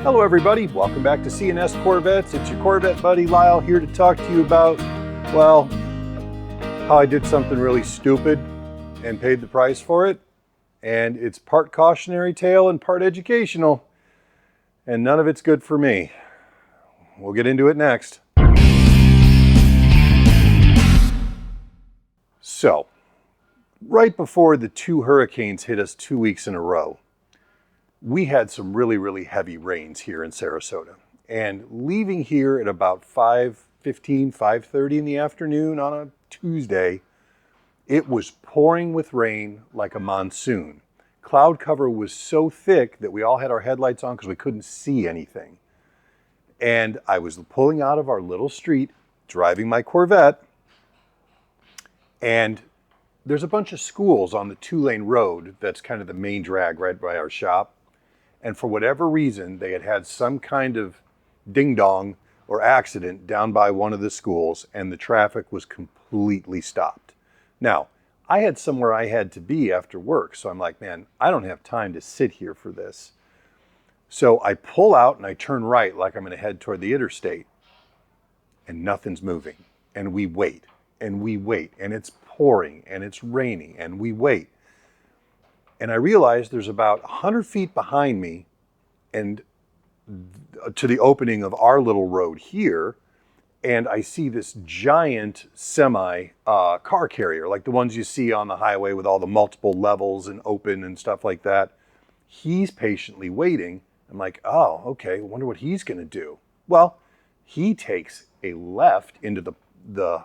Hello everybody, welcome back to C&S Corvettes. It's your Corvette buddy Lyle here to talk to you about, well, how I did something really stupid and paid the price for it. And it's part cautionary tale and part educational, and none of it's good for me. We'll get into it next. So, right before the 2 hurricanes hit us 2 weeks in a row, we had some really heavy rains here in Sarasota. And leaving here at about 5:15, 5:30 in the afternoon on a Tuesday, it was pouring with rain like a monsoon. Cloud cover was so thick that we all had our headlights on because we couldn't see anything. And I was pulling out of our little street, driving my Corvette, and there's a bunch of schools on the 2-lane road that's kind of the main drag right by our shop. And for whatever reason, they had some kind of ding-dong or accident down by one of the schools, and the traffic was completely stopped. Now, I had somewhere I had to be after work, so I'm like, man, I don't have time to sit here for this. So I pull out and I turn right like I'm going to head toward the interstate, and nothing's moving. And we wait, and we wait, and it's pouring, and it's raining, and we wait. And I realized there's about 100 feet behind me and to the opening of our little road here. And I see this giant semi car carrier, like the ones you see on the highway with all the multiple levels and open and stuff like that. He's patiently waiting. I'm like, oh, okay, I wonder what he's going to do. Well, he takes a left into the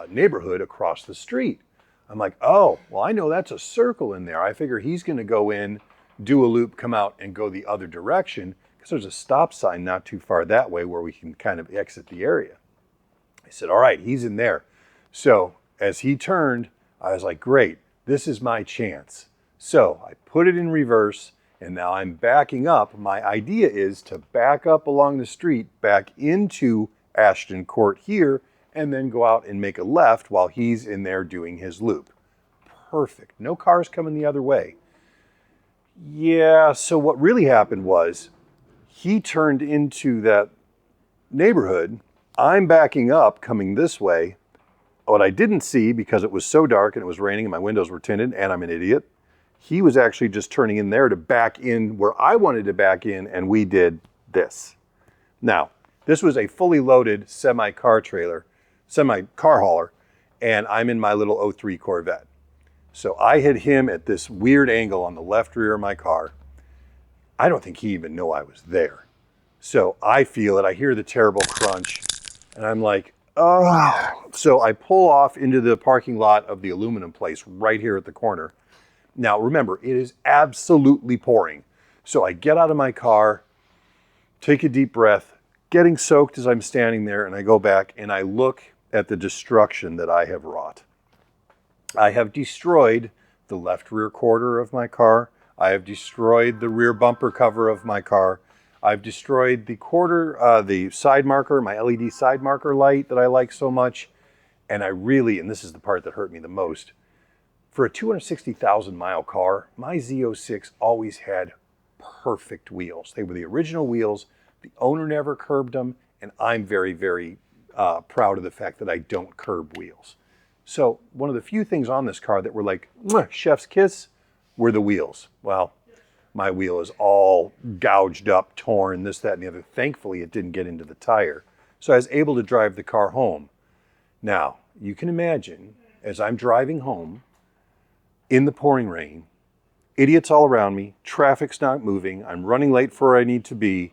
neighborhood across the street. I'm like, oh, well, I know that's a circle in there. I figure he's going to go in, do a loop, come out, and go the other direction because there's a stop sign not too far that way where we can kind of exit the area. I said, all right, he's in there. So as he turned, I was like, great, this is my chance. So I put it in reverse, and now I'm backing up. My idea is to back up along the street, back into Ashton Court here, and then go out and make a left while he's in there doing his loop. Perfect. No cars coming the other way. Yeah, so what really happened was he turned into that neighborhood. I'm backing up, coming this way. What I didn't see, because it was so dark and it was raining and my windows were tinted and I'm an idiot, he was actually just turning in there to back in where I wanted to back in, and we did this. Now, this was a fully loaded semi-car hauler, and I'm in my little 03 Corvette. So I hit him at this weird angle on the left rear of my car. I don't think he even knew I was there. So I feel it, I hear the terrible crunch, and I'm like, oh. So I pull off into the parking lot of the aluminum place right here at the corner. Now remember, it is absolutely pouring. So I get out of my car, take a deep breath, getting soaked as I'm standing there, and I go back and I look at the destruction that I have wrought. I have destroyed the left rear quarter of my car. I have destroyed the rear bumper cover of my car. I've destroyed the side marker, my LED side marker light that I like so much. And and this is the part that hurt me the most, for a 260,000 mile car, my Z06 always had perfect wheels. They were the original wheels. The owner never curbed them, and I'm very proud of the fact that I don't curb wheels. So one of the few things on this car that were like, chef's kiss, were the wheels. Well, my wheel is all gouged up, torn, this, that, and the other. Thankfully, it didn't get into the tire. So I was able to drive the car home. Now, you can imagine, as I'm driving home in the pouring rain, idiots all around me, traffic's not moving, I'm running late for where I need to be,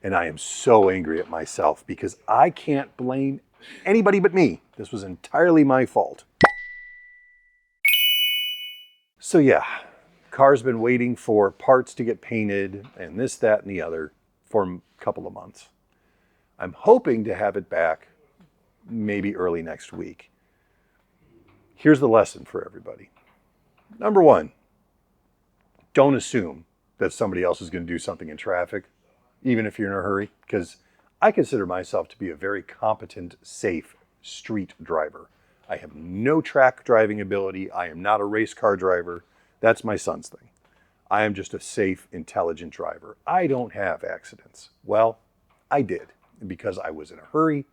and I am so angry at myself because I can't blame anybody but me. This was entirely my fault. So yeah, car's been waiting for parts to get painted and this, that, and the other for a couple of months. I'm hoping to have it back maybe early next week. Here's the lesson for everybody. Number one, don't assume that somebody else is going to do something in traffic, even if you're in a hurry, because I consider myself to be a very competent, safe street driver. I have no track driving ability. I am not a race car driver. That's my son's thing. I am just a safe, intelligent driver. I don't have accidents. Well, I did, because I was in a hurry,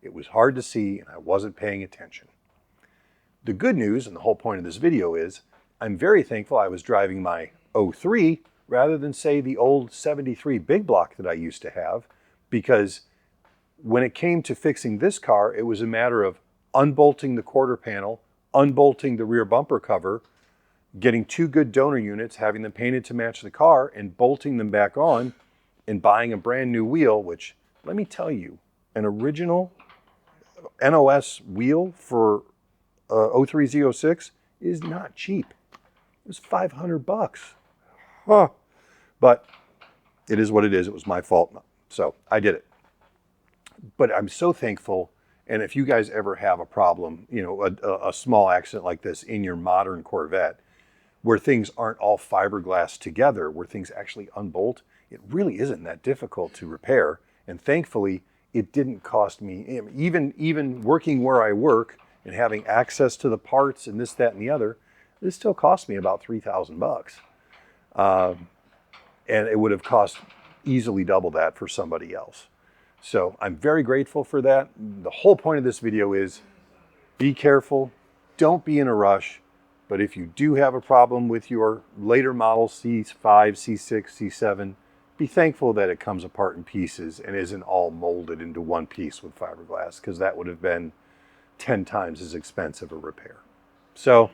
it was hard to see, and I wasn't paying attention. The good news, and the whole point of this video is, I'm very thankful I was driving my 03 rather than, say, the old 73 big block that I used to have, because when it came to fixing this car, it was a matter of unbolting the quarter panel, unbolting the rear bumper cover, getting 2 good donor units, having them painted to match the car, and bolting them back on, and buying a brand new wheel, which, let me tell you, an original NOS wheel for 03 Z06 is not cheap. It was $500. Huh. But it is what it is. It was my fault. So I did it. But I'm so thankful. And if you guys ever have a problem, you know, a small accident like this in your modern Corvette, where things aren't all fiberglass together, where things actually unbolt, it really isn't that difficult to repair. And thankfully, it didn't cost me, even working where I work and having access to the parts and this, that, and the other, this still cost me about $3,000. And it would have cost easily double that for somebody else. So I'm very grateful for that. The whole point of this video is be careful, don't be in a rush, but if you do have a problem with your later model C5, C6, C7, be thankful that it comes apart in pieces and isn't all molded into one piece with fiberglass, because that would have been 10 times as expensive a repair. So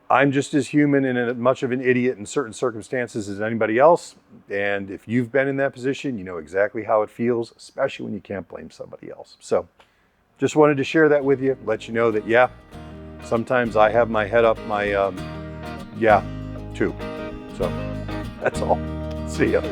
I'm just as human and as much of an idiot in certain circumstances as anybody else. And if you've been in that position, you know exactly how it feels, especially when you can't blame somebody else. So just wanted to share that with you, let you know that, yeah, sometimes I have my head up my, yeah, too. So that's all. See ya.